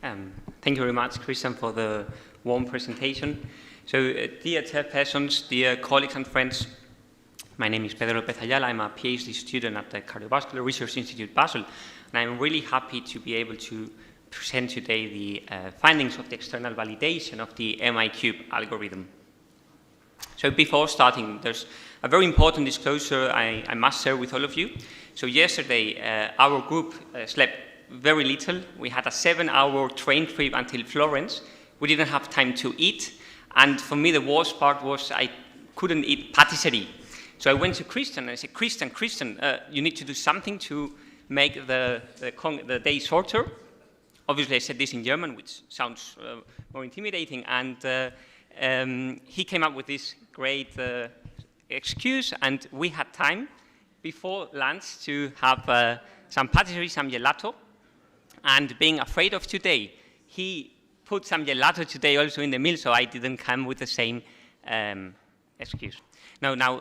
Thank you very much, Christian, for the warm presentation. So, dear chairpersons, dear colleagues and friends, my name is Pedro Lopez Ayala. I'm a PhD student at the Cardiovascular Research Institute, Basel, and I'm really happy to be able to present today the findings of the external validation of the MIQ algorithm. So before starting, there's a very important disclosure I must share with all of you. So yesterday, our group slept very little. We had a 7-hour train trip until Florence. We didn't have time to eat. And for me, the worst part was I couldn't eat patisserie. So I went to Christian and I said, Christian, you need to do something to make the day shorter. Obviously, I said this in German, which sounds more intimidating. And he came up with this great excuse, and we had time before lunch to have some patisserie, some gelato. And being afraid of today, he put some gelato today also in the meal, so I didn't come with the same excuse. Now,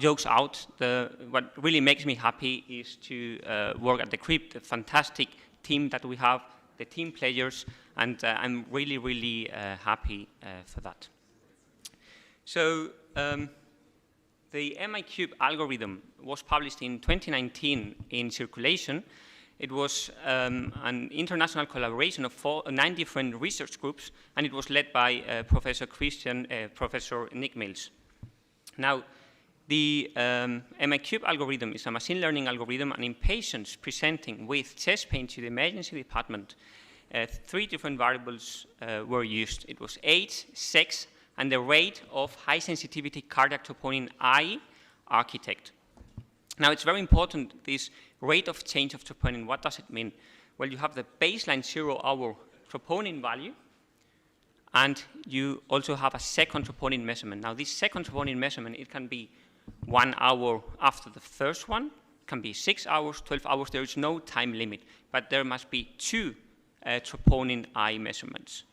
jokes out, what really makes me happy is to work at the Crypt, the fantastic team that we have, the team players, and I'm really, really happy for that. So, the MIQ algorithm was published in 2019 in Circulation. It was an international collaboration of 9 different research groups, and it was led by Professor Professor Nick Mills. Now, the MIQ algorithm is a machine learning algorithm, and in patients presenting with chest pain to the emergency department, 3 different variables were used. It was age, sex, and the rate of high sensitivity cardiac troponin I architect. Now, it's very important, this rate of change of troponin. What does it mean? Well, you have the baseline 0-hour troponin value, and you also have a second troponin measurement. Now, this second troponin measurement, it can be 1 hour after the first one, it can be 6 hours, 12 hours. There is no time limit, but there must be 2 troponin I measurements,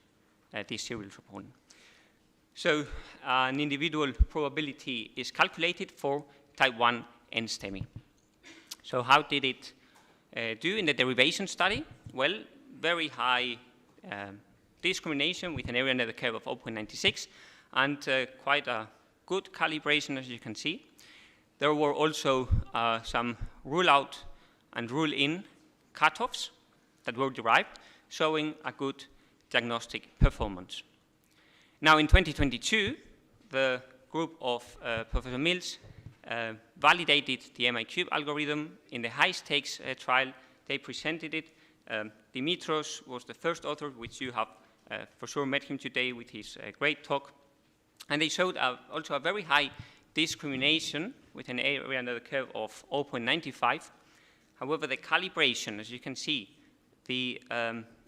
this serial troponin. So, an individual probability is calculated for type 1 NSTEMI. So how did it do in the derivation study? Well, very high discrimination with an area under the curve of 0.96 and quite a good calibration, as you can see. There were also some rule-out and rule-in cutoffs that were derived, showing a good diagnostic performance. Now, in 2022, the group of Professor Mills validated the MIQ algorithm in the high-stakes trial. They presented it. Dimitros was the first author, which you have for sure met him today with his great talk. And they showed also a very high discrimination with an area under the curve of 0.95. However, the calibration, as you can see, the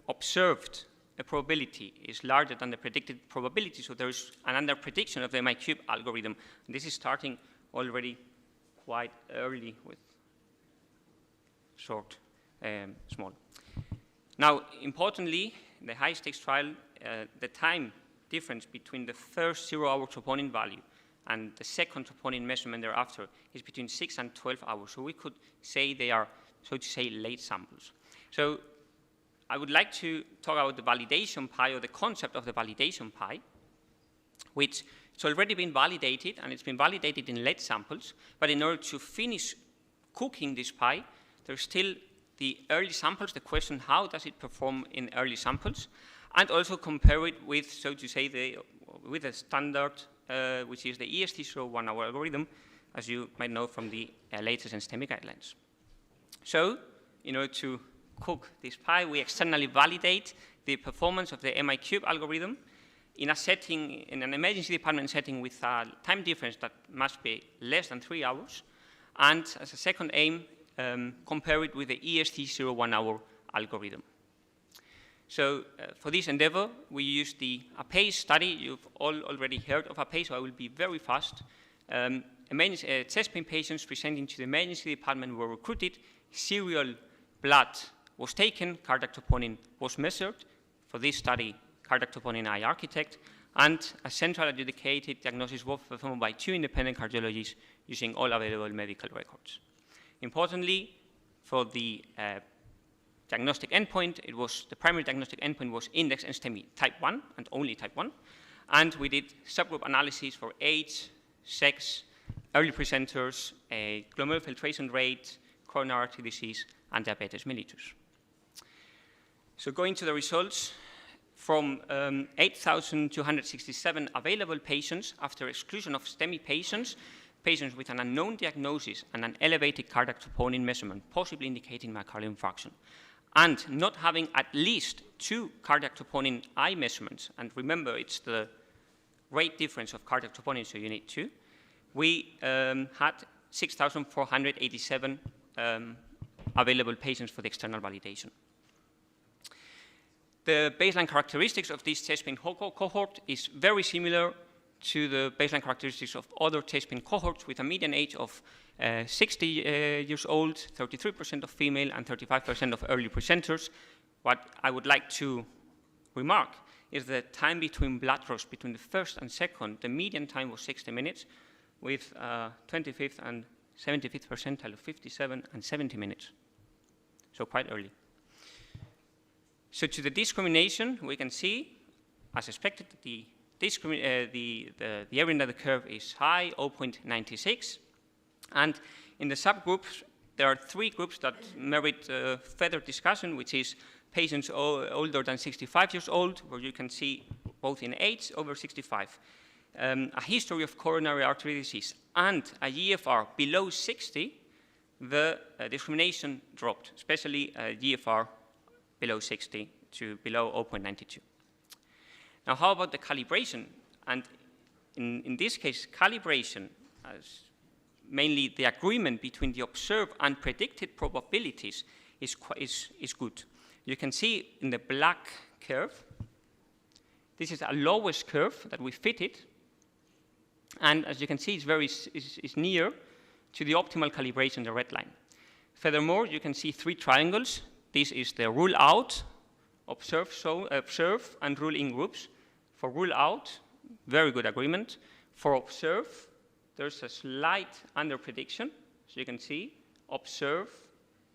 observed probability is larger than the predicted probability, so there is an under-prediction of the MIQ algorithm. And this is starting already quite early with small. Now, importantly, in the high-stakes trial, the time difference between the first 0-hour troponin value and the second troponin measurement thereafter is between 6 and 12 hours. So we could say they are, so to say, late samples. So I would like to talk about the validation pi, or the concept of the validation pi, which it's already been validated, and it's been validated in late samples. But in order to finish cooking this pie, there's still the early samples, the question, how does it perform in early samples? And also compare it with, so to say, with a standard, which is the EST01 algorithm, as you might know from the latest NSTEMI guidelines. So, in order to cook this pie, we externally validate the performance of the MIQ algorithm in a setting, in an emergency department setting with a time difference that must be less than 3 hours, and as a second aim, compare it with the EST01 algorithm. So for this endeavor, we used the APACE study. You've all already heard of APACE, so I will be very fast. Chest pain patients presenting to the emergency department were recruited, serial blood was taken, cardiac troponin was measured. For this study, cardiac troponin I architect, and a central adjudicated diagnosis was performed by 2 independent cardiologists using all available medical records. Importantly, for the diagnostic endpoint. The primary diagnostic endpoint was index and STEMI type 1 and only type 1. And we did subgroup analysis for age, sex, early presenters, glomerular filtration rate, coronary artery disease, and diabetes mellitus. So going to the results, from 8,267 available patients after exclusion of STEMI patients with an unknown diagnosis and an elevated cardiac troponin measurement, possibly indicating myocardial infarction, and not having at least 2 cardiac troponin I measurements, and remember it's the rate difference of cardiac troponin, so you need 2, we had 6,487 available patients for the external validation. The baseline characteristics of this chest pain cohort is very similar to the baseline characteristics of other chest pain cohorts, with a median age of 60 years old, 33% of female, and 35% of early presenters. What I would like to remark is the time between blood draws between the first and second. The median time was 60 minutes, with 25th and 75th percentile of 57 and 70 minutes, so quite early. So to the discrimination, we can see, as expected, the area under the curve is high, 0.96. And in the subgroups, there are 3 groups that merit further discussion, which is patients older than 65 years old, where you can see both in age over 65, a history of coronary artery disease, and a GFR below 60, the discrimination dropped, especially GFR below 60 to below 0.92. Now, how about the calibration? And in this case, calibration, as mainly the agreement between the observed and predicted probabilities, is good. You can see in the black curve, this is a lowest curve that we fitted, and as you can see, it's near to the optimal calibration, the red line. Furthermore, you can see 3 triangles. This is the rule out, observe, and rule in groups. For rule out, very good agreement. For observe, there's a slight under prediction. So you can see observe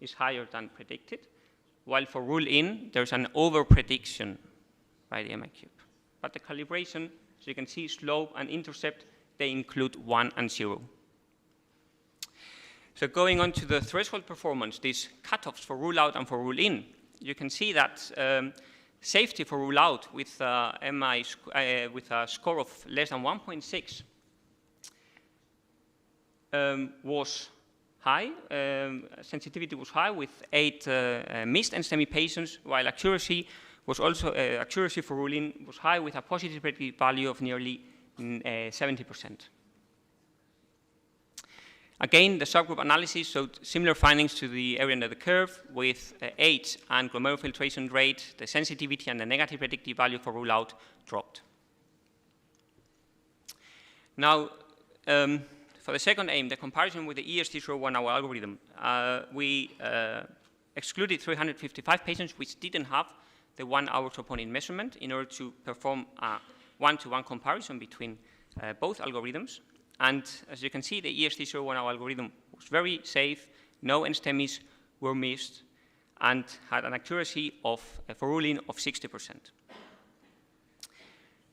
is higher than predicted, while for rule in, there's an over prediction by the MIQ. But the calibration, so you can see slope and intercept, they include 1 and 0. So going on to the threshold performance, these cutoffs for rule out and for rule in, you can see that safety for rule out with a score of less than 1.6 was high. Sensitivity was high with 8 missed and STEMI patients, while accuracy was also accuracy for rule in was high with a positive predictive value of nearly 70%. Again, the subgroup analysis showed similar findings to the area under the curve, with age and glomerular filtration rate, the sensitivity and the negative predictive value for rule out dropped. Now, for the second aim, the comparison with the EST01 algorithm, we excluded 355 patients which didn't have the 1-hour troponin measurement in order to perform a one-to-one comparison between both algorithms. And as you can see, the EST01 algorithm was very safe, no NSTEMIs were missed, and had an accuracy of, for ruling, of 60%.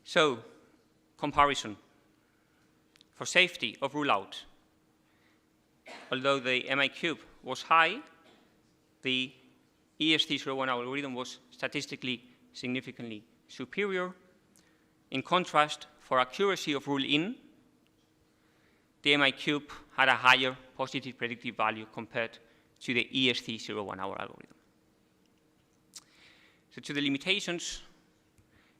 So, comparison. For safety of rule out, although the MIQ was high, the EST01 algorithm was statistically significantly superior. In contrast, for accuracy of rule in, the MIQ had a higher positive predictive value compared to the EST01 algorithm. So to the limitations,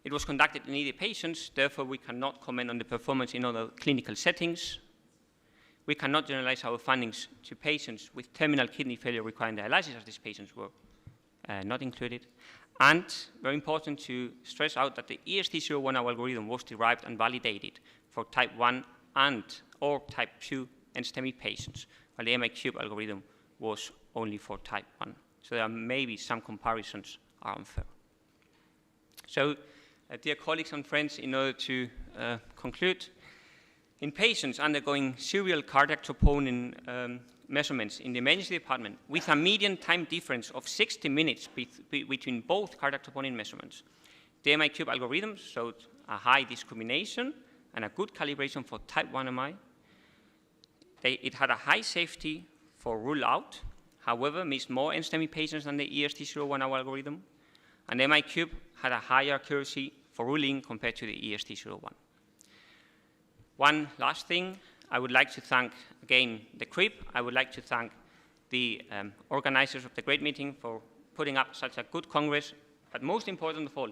it was conducted in 80 patients, therefore we cannot comment on the performance in other clinical settings. We cannot generalize our findings to patients with terminal kidney failure requiring dialysis, as these patients were not included. And very important to stress out that the EST01 algorithm was derived and validated for type 1 or type 2 NSTEMI patients, while the MIQ algorithm was only for type 1. So there are maybe some comparisons are unfair. So, dear colleagues and friends, in order to conclude, in patients undergoing serial cardiac troponin measurements in the emergency department with a median time difference of 60 minutes between both cardiac troponin measurements. The MIQ algorithm showed a high discrimination and a good calibration for type 1 MI. It had a high safety for rule out, however, missed more NSTEMI patients than the EST01 algorithm, and MIQ had a higher accuracy for ruling compared to the EST01. One last thing, I would like to thank, again, the CRIP. I would like to thank the organizers of the great meeting for putting up such a good congress, but most important of all,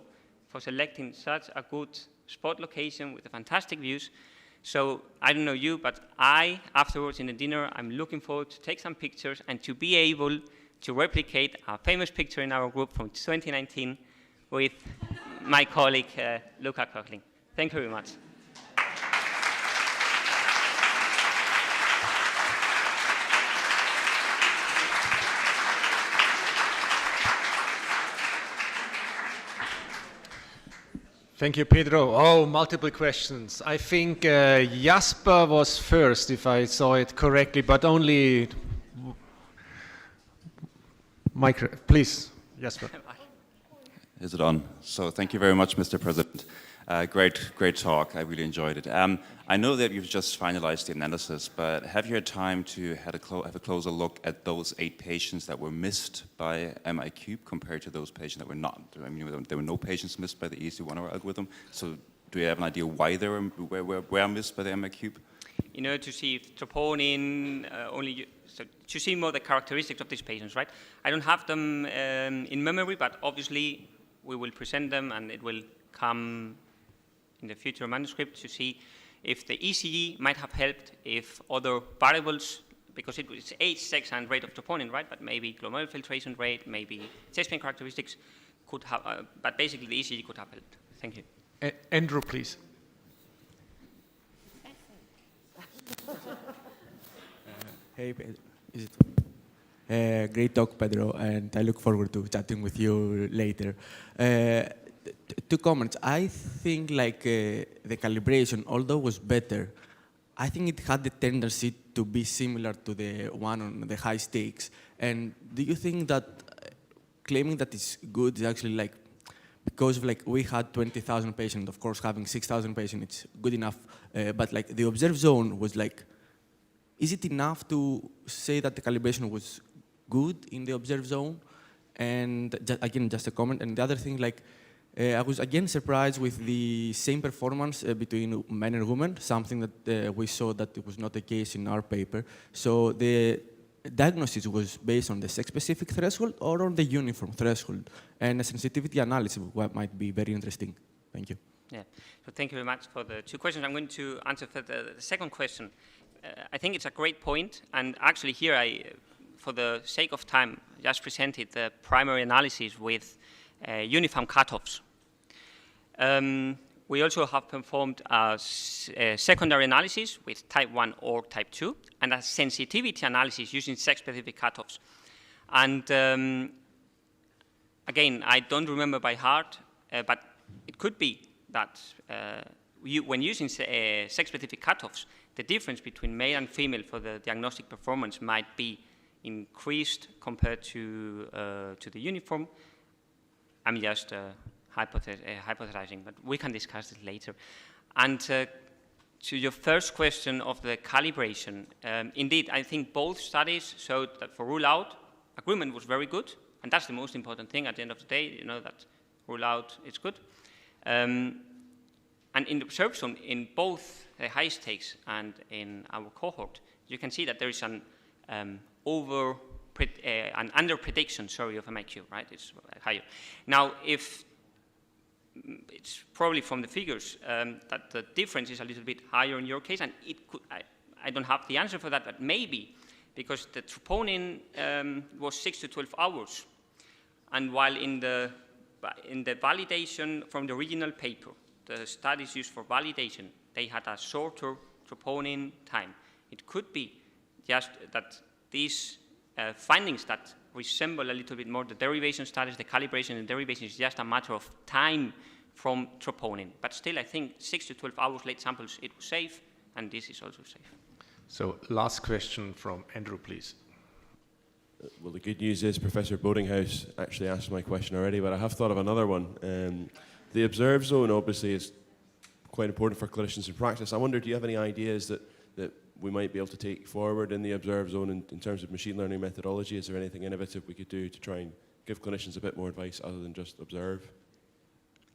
for selecting such a good spot location with the fantastic views. So I don't know you, but afterwards in the dinner, I'm looking forward to take some pictures and to be able to replicate a famous picture in our group from 2019 with my colleague, Luca Kochling. Thank you very much. Thank you, Pedro. Oh, multiple questions. I think Jasper was first, if I saw it correctly, but only... Please, Jasper. Is it on? So thank you very much, Mr. President. Great talk. I really enjoyed it. I know that you've just finalized the analysis, but have you had time to have a closer look at those 8 patients that were missed by MIQ compared to those patients that were not? I mean, there were no patients missed by the EST1 algorithm. So do you have an idea why they were missed by the MIQ? In order to see if troponin so to see more the characteristics of these patients, right? I don't have them in memory, but obviously we will present them and it will come in the future manuscript to see if the ECG might have helped, if other variables, because it's age, sex, and rate of troponin, right? But maybe glomerular filtration rate, maybe chest pain characteristics could have, but basically the ECG could have helped. Thank you. Andrew, please. Hey, Pedro. Is it? Great talk, Pedro, and I look forward to chatting with you later. 2 comments. I think the calibration, although was better, I think it had the tendency to be similar to the one on the high stakes. And do you think that claiming that it's good is actually because we had 20,000 patients, of course having 6,000 patients, it's good enough, but the observed zone was is it enough to say that the calibration was good in the observed zone? And again, just a comment. And the other thing, I was again surprised with the same performance between men and women, something that we saw that it was not the case in our paper. So the diagnosis was based on the sex-specific threshold or on the uniform threshold, and a sensitivity analysis might be very interesting. Thank you. Yeah, so thank you very much for the 2 questions. I'm going to answer for the second question. I think it's a great point, and actually here for the sake of time, just presented the primary analysis with uniform cutoffs. We also have performed a secondary analysis with type 1 or type 2, and a sensitivity analysis using sex-specific cutoffs. And again, I don't remember by heart, but it could be that when using sex-specific cutoffs, the difference between male and female for the diagnostic performance might be increased compared to the uniform. I'm just hypothesizing, but we can discuss it later. And to your first question of the calibration, indeed, I think both studies showed that for rule out, agreement was very good, and that's the most important thing at the end of the day, that rule out is good. And in the observed zone, in both the high stakes and in our cohort, you can see that there is an under prediction, of MIQ, right? It's higher. Now, if it's probably from the figures that the difference is a little bit higher in your case, and it could, I don't have the answer for that, but maybe because the troponin was 6 to 12 hours, and while in the validation from the original paper, the studies used for validation, they had a shorter troponin time. It could be just that these findings that resemble a little bit more the derivation studies, the calibration and derivation is just a matter of time from troponin. But still, I think 6 to 12 hours late samples, it was safe, and this is also safe. So last question from Andrew, please. Well, the good news is Professor Boardinghouse actually asked my question already, but I have thought of another one. The observe zone obviously is quite important for clinicians in practice. I wonder, do you have any ideas that we might be able to take forward in the observe zone in terms of machine learning methodology? Is there anything innovative we could do to try and give clinicians a bit more advice other than just observe?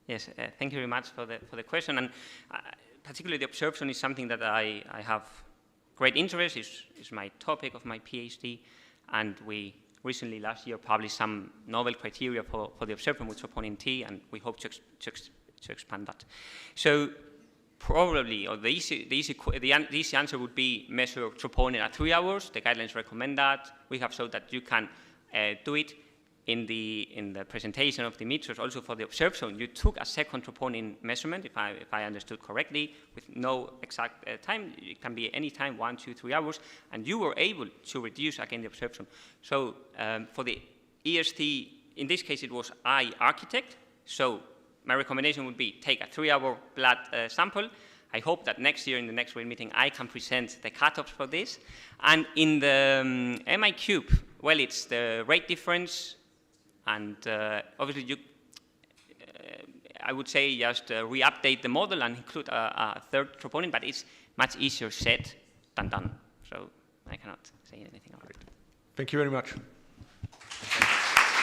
Yes, thank you very much for the question. And particularly the observe zone is something that I have great interest. It's my topic of my PhD. And we recently, last year, published some novel criteria for the observe zone with troponin T, and we hope to expand that. So probably, or the easy answer would be measure troponin at 3 hours. The guidelines recommend that. We have shown that you can do it. In the presentation of Dimitrios, also for the observe zone, you took a second troponin measurement, if I understood correctly, with no exact time. It can be any time, 1, 2, 3 hours, and you were able to reduce again the observe zone. So for the EST, in this case, it was iArchitect. So my recommendation would be take a 3-hour blood sample. I hope that next year in the next RAIL meeting I can present the cutoffs for this. And in the MIQ, well, it's the rate difference. And obviously, I would say just re-update the model and include a third troponin, but it's much easier said than done. So I cannot say anything about it. Thank you very much.